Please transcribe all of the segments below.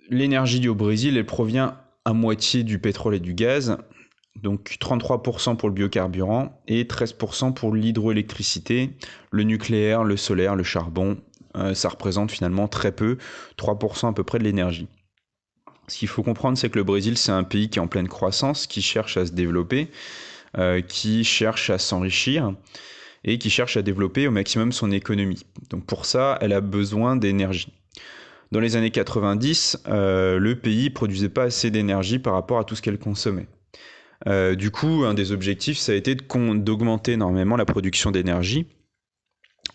L'énergie due au Brésil, elle provient à moitié du pétrole et du gaz, donc 33% pour le biocarburant et 13% pour l'hydroélectricité, le nucléaire, le solaire, le charbon. Ça représente finalement très peu, 3% à peu près de l'énergie. Ce qu'il faut comprendre, c'est que le Brésil, c'est un pays qui est en pleine croissance, qui cherche à se développer, qui cherche à s'enrichir et qui cherche à développer au maximum son économie. Donc pour ça, elle a besoin d'énergie. Dans les années 90, le pays produisait pas assez d'énergie par rapport à tout ce qu'elle consommait. Du coup, un des objectifs, ça a été d'augmenter énormément la production d'énergie,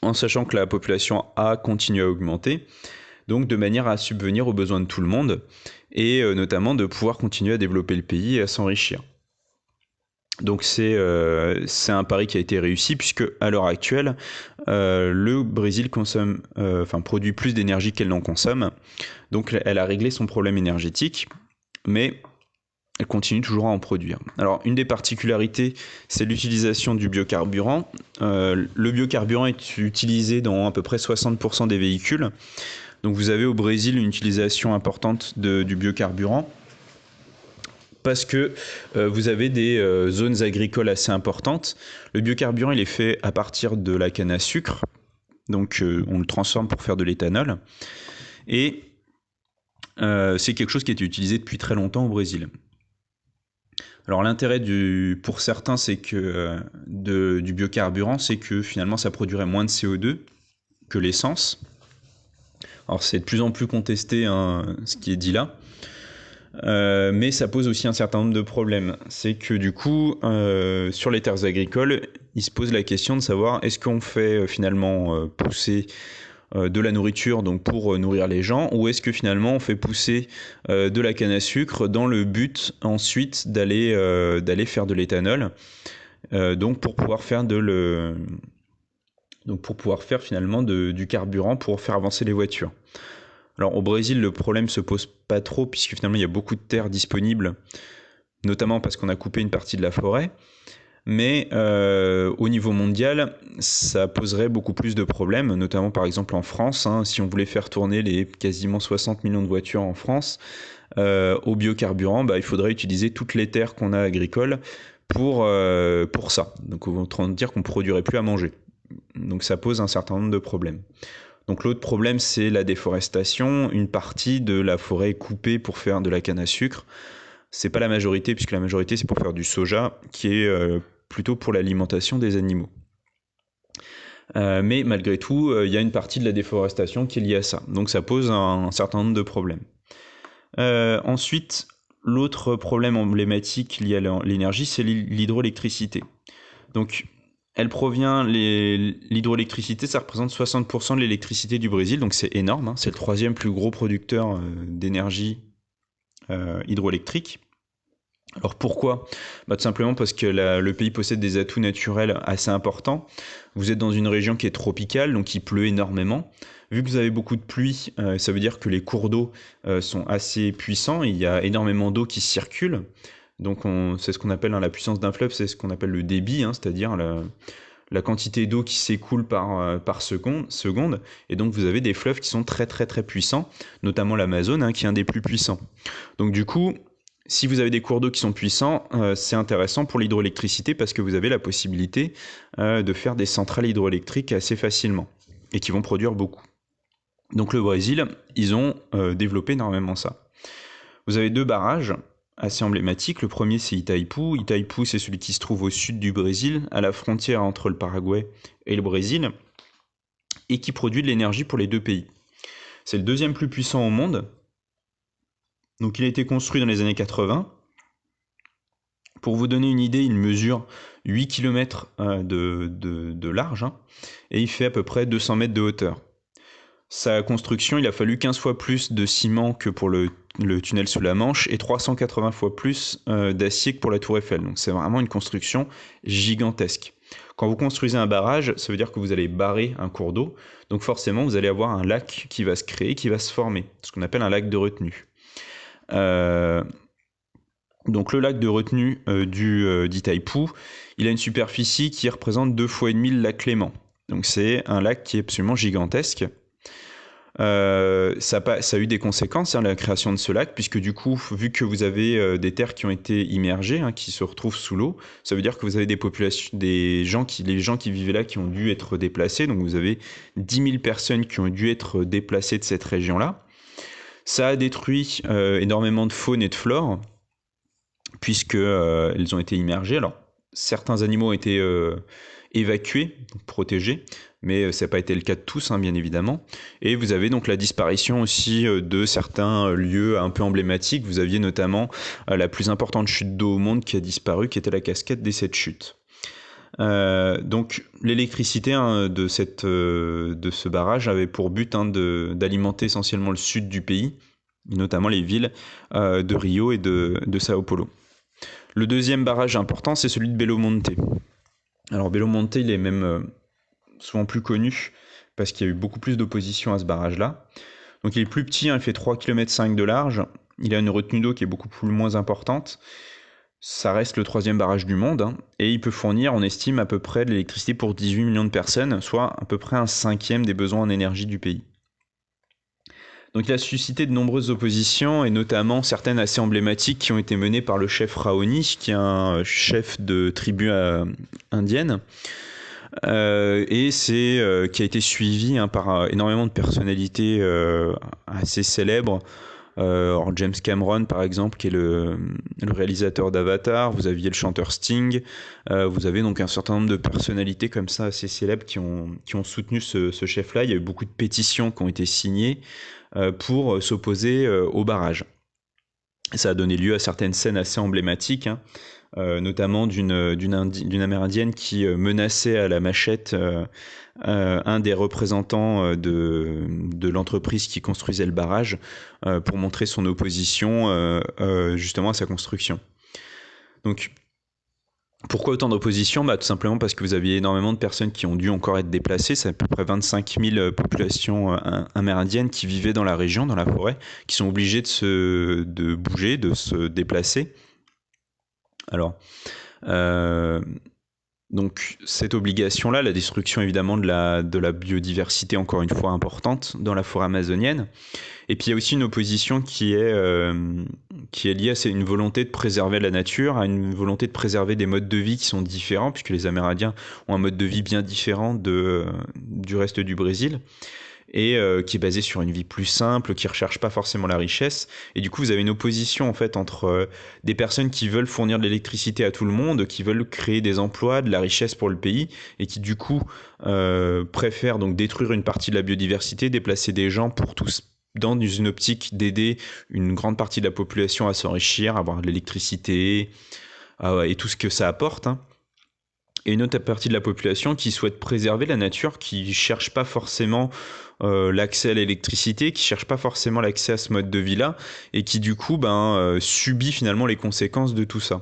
en sachant que la population a continué à augmenter, donc de manière à subvenir aux besoins de tout le monde, et notamment de pouvoir continuer à développer le pays et à s'enrichir. Donc c'est un pari qui a été réussi puisque à l'heure actuelle, le Brésil produit plus d'énergie qu'elle n'en consomme. Donc elle a réglé son problème énergétique, mais elle continue toujours à en produire. Alors une des particularités, c'est l'utilisation du biocarburant. Le biocarburant est utilisé dans à peu près 60% des véhicules. Donc vous avez au Brésil une utilisation importante du biocarburant parce que vous avez des zones agricoles assez importantes. Le biocarburant, il est fait à partir de la canne à sucre. Donc on le transforme pour faire de l'éthanol. Et c'est quelque chose qui a été utilisé depuis très longtemps au Brésil. Alors l'intérêt pour certains, c'est que du biocarburant, c'est que finalement ça produirait moins de CO2 que l'essence. Alors c'est de plus en plus contesté hein, ce qui est dit là. Mais ça pose aussi un certain nombre de problèmes. C'est que du coup, sur les terres agricoles, il se pose la question de savoir est-ce qu'on fait finalement pousser de la nourriture donc pour nourrir les gens, ou est-ce que finalement on fait pousser de la canne à sucre dans le but ensuite d'aller faire de l'éthanol, donc pour pouvoir faire finalement du carburant pour faire avancer les voitures. Alors au Brésil, le problème se pose pas trop puisque finalement il y a beaucoup de terres disponibles, notamment parce qu'on a coupé une partie de la forêt. Mais au niveau mondial, ça poserait beaucoup plus de problèmes, notamment par exemple en France. Hein, si on voulait faire tourner les quasiment 60 millions de voitures en France au biocarburant, il faudrait utiliser toutes les terres qu'on a agricoles pour ça. Donc autant dire qu'on ne produirait plus à manger. Donc ça pose un certain nombre de problèmes. Donc l'autre problème, c'est la déforestation. Une partie de la forêt est coupée pour faire de la canne à sucre. C'est pas la majorité, puisque la majorité, c'est pour faire du soja, qui est plutôt pour l'alimentation des animaux. Mais malgré tout, il y a une partie de la déforestation qui est liée à ça. Donc ça pose un certain nombre de problèmes. Ensuite, l'autre problème emblématique lié à l'énergie, c'est l'hydroélectricité. Donc l'hydroélectricité, ça représente 60% de l'électricité du Brésil, donc c'est énorme, hein, c'est le troisième plus gros producteur d'énergie hydroélectrique. Alors pourquoi ? Tout simplement parce que le pays possède des atouts naturels assez importants. Vous êtes dans une région qui est tropicale, donc il pleut énormément. Vu que vous avez beaucoup de pluie, ça veut dire que les cours d'eau sont assez puissants, il y a énormément d'eau qui circule. Donc c'est ce qu'on appelle la puissance d'un fleuve, c'est ce qu'on appelle le débit, hein, c'est-à-dire la quantité d'eau qui s'écoule par seconde. Et donc vous avez des fleuves qui sont très très très puissants, notamment l'Amazone, hein, qui est un des plus puissants. Donc du coup, si vous avez des cours d'eau qui sont puissants, c'est intéressant pour l'hydroélectricité parce que vous avez la possibilité de faire des centrales hydroélectriques assez facilement et qui vont produire beaucoup. Donc le Brésil, ils ont développé énormément ça. Vous avez deux barrages assez emblématiques. Le premier, c'est Itaipu. Itaipu, c'est celui qui se trouve au sud du Brésil, à la frontière entre le Paraguay et le Brésil, et qui produit de l'énergie pour les deux pays. C'est le deuxième plus puissant au monde. Donc il a été construit dans les années 80. Pour vous donner une idée, il mesure 8 km de large, hein, et il fait à peu près 200 mètres de hauteur. Sa construction, il a fallu 15 fois plus de ciment que pour le tunnel sous la Manche et 380 fois plus d'acier que pour la Tour Eiffel. Donc c'est vraiment une construction gigantesque. Quand vous construisez un barrage, ça veut dire que vous allez barrer un cours d'eau. Donc forcément, vous allez avoir un lac qui va se créer, qui va se former. Ce qu'on appelle un lac de retenue. Donc le lac de retenue d'Itaipu, il a une superficie qui représente 2,5 fois le lac Léman. Donc c'est un lac qui est absolument gigantesque. Ça a eu des conséquences, hein, la création de ce lac, puisque du coup, vu que vous avez des terres qui ont été immergées, hein, qui se retrouvent sous l'eau, ça veut dire que vous avez des populations, les gens qui vivaient là, qui ont dû être déplacés. Donc vous avez 10 000 personnes qui ont dû être déplacées de cette région-là. Ça a détruit énormément de faune et de flore, puisque elles ont été immergées. Alors, certains animaux ont été évacués, protégés, mais ça n'a pas été le cas de tous, hein, bien évidemment. Et vous avez donc la disparition aussi de certains lieux un peu emblématiques. Vous aviez notamment la plus importante chute d'eau au monde qui a disparu, qui était la cascade des 7 chutes. Donc l'électricité, hein, de ce barrage avait pour but, hein, d'alimenter essentiellement le sud du pays, notamment les villes de Rio et de Sao Paulo. Le deuxième barrage important, c'est celui de Belo Monte. Alors Belo Monte, il est même souvent plus connu parce qu'il y a eu beaucoup plus d'opposition à ce barrage-là. Donc il est plus petit, hein, il fait 3,5 km de large, il a une retenue d'eau qui est beaucoup moins importante. Ça reste le troisième barrage du monde, hein, et il peut fournir, on estime, à peu près de l'électricité pour 18 millions de personnes, soit à peu près un cinquième des besoins en énergie du pays. Donc il a suscité de nombreuses oppositions, et notamment certaines assez emblématiques qui ont été menées par le chef Raoni, qui est un chef de tribu indienne, et qui a été suivi, hein, par énormément de personnalités assez célèbres. James Cameron, par exemple, qui est le réalisateur d'Avatar. Vous aviez le chanteur Sting. Vous avez donc un certain nombre de personnalités comme ça assez célèbres qui ont soutenu ce chef-là. Il y a eu beaucoup de pétitions qui ont été signées pour s'opposer au barrage. Ça a donné lieu à certaines scènes assez emblématiques, hein, notamment d'une Amérindienne qui menaçait à la machette un des représentants de l'entreprise qui construisait le barrage pour montrer son opposition justement à sa construction. Donc, pourquoi autant d'opposition ? Tout simplement parce que vous aviez énormément de personnes qui ont dû encore être déplacées. C'est à peu près 25 000 populations amérindiennes qui vivaient dans la région, dans la forêt, qui sont obligées de bouger, de se déplacer. Alors, donc cette obligation-là, la destruction évidemment de la biodiversité, encore une fois importante dans la forêt amazonienne. Et puis il y a aussi une opposition qui est liée à une volonté de préserver la nature, à une volonté de préserver des modes de vie qui sont différents, puisque les Amérindiens ont un mode de vie bien différent du reste du Brésil, et qui est basé sur une vie plus simple, qui ne recherche pas forcément la richesse. Et du coup, vous avez une opposition en fait entre des personnes qui veulent fournir de l'électricité à tout le monde, qui veulent créer des emplois, de la richesse pour le pays, et qui du coup préfèrent donc détruire une partie de la biodiversité, déplacer des gens pour tous dans une optique d'aider une grande partie de la population à s'enrichir, à avoir de l'électricité et tout ce que ça apporte, hein. Et une autre partie de la population qui souhaite préserver la nature, qui ne cherche pas forcément l'accès à l'électricité, qui ne cherche pas forcément l'accès à ce mode de vie-là, et qui du coup subit finalement les conséquences de tout ça.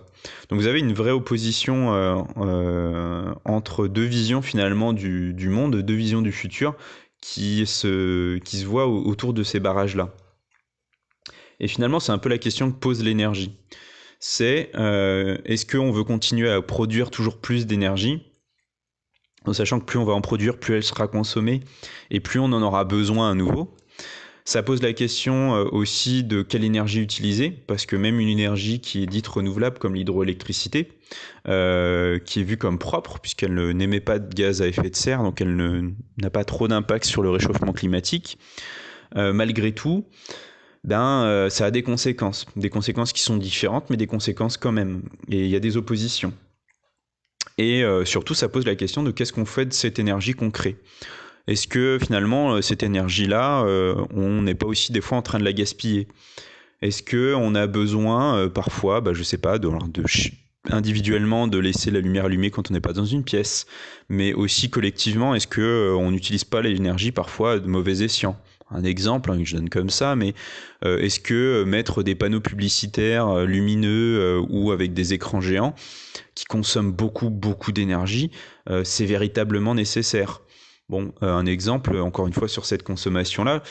Donc vous avez une vraie opposition entre deux visions finalement du monde, deux visions du futur, qui se voient autour de ces barrages-là. Et finalement, c'est un peu la question que pose l'énergie. C'est est-ce qu'on veut continuer à produire toujours plus d'énergie, en sachant que plus on va en produire, plus elle sera consommée, et plus on en aura besoin à nouveau. Ça pose la question aussi de quelle énergie utiliser, parce que même une énergie qui est dite renouvelable, comme l'hydroélectricité, qui est vue comme propre, puisqu'elle n'émet pas de gaz à effet de serre, donc elle n'a pas trop d'impact sur le réchauffement climatique, malgré tout, ça a des conséquences qui sont différentes, mais des conséquences quand même, et il y a des oppositions. Et surtout, ça pose la question de qu'est-ce qu'on fait de cette énergie qu'on crée. Est-ce que finalement, cette énergie-là, on n'est pas aussi des fois en train de la gaspiller ? Est-ce qu'on a besoin parfois, je sais pas, individuellement de laisser la lumière allumée quand on n'est pas dans une pièce, mais aussi collectivement, est-ce qu'on n'utilise pas l'énergie parfois de mauvais escient ? Un exemple que je donne comme ça, mais est-ce que mettre des panneaux publicitaires lumineux ou avec des écrans géants qui consomment beaucoup d'énergie, c'est véritablement nécessaire ? Bon, un exemple, encore une fois, sur cette consommation-là,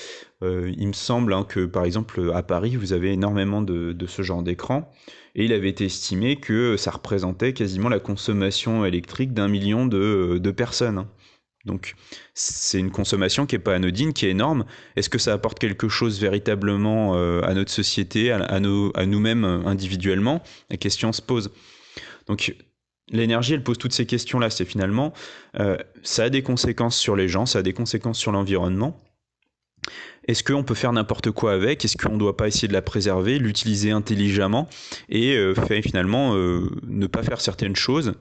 il me semble que, par exemple, à Paris, vous avez énormément de ce genre d'écran, et il avait été estimé que ça représentait quasiment la consommation électrique d'1 million de personnes. Donc c'est une consommation qui n'est pas anodine, qui est énorme. Est-ce que ça apporte quelque chose véritablement à notre société, à nous-mêmes individuellement? La question se pose. Donc l'énergie, elle pose toutes ces questions-là. C'est finalement, ça a des conséquences sur les gens, ça a des conséquences sur l'environnement. Est-ce qu'on peut faire n'importe quoi avec? Est-ce qu'on ne doit pas essayer de la préserver, l'utiliser intelligemment et finalement ne pas faire certaines choses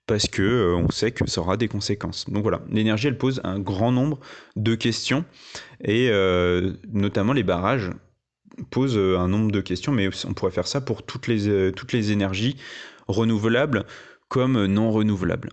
parce que on sait que ça aura des conséquences. Donc voilà, l'énergie, elle pose un grand nombre de questions et notamment les barrages posent un nombre de questions, mais on pourrait faire ça pour toutes les énergies renouvelables comme non renouvelables.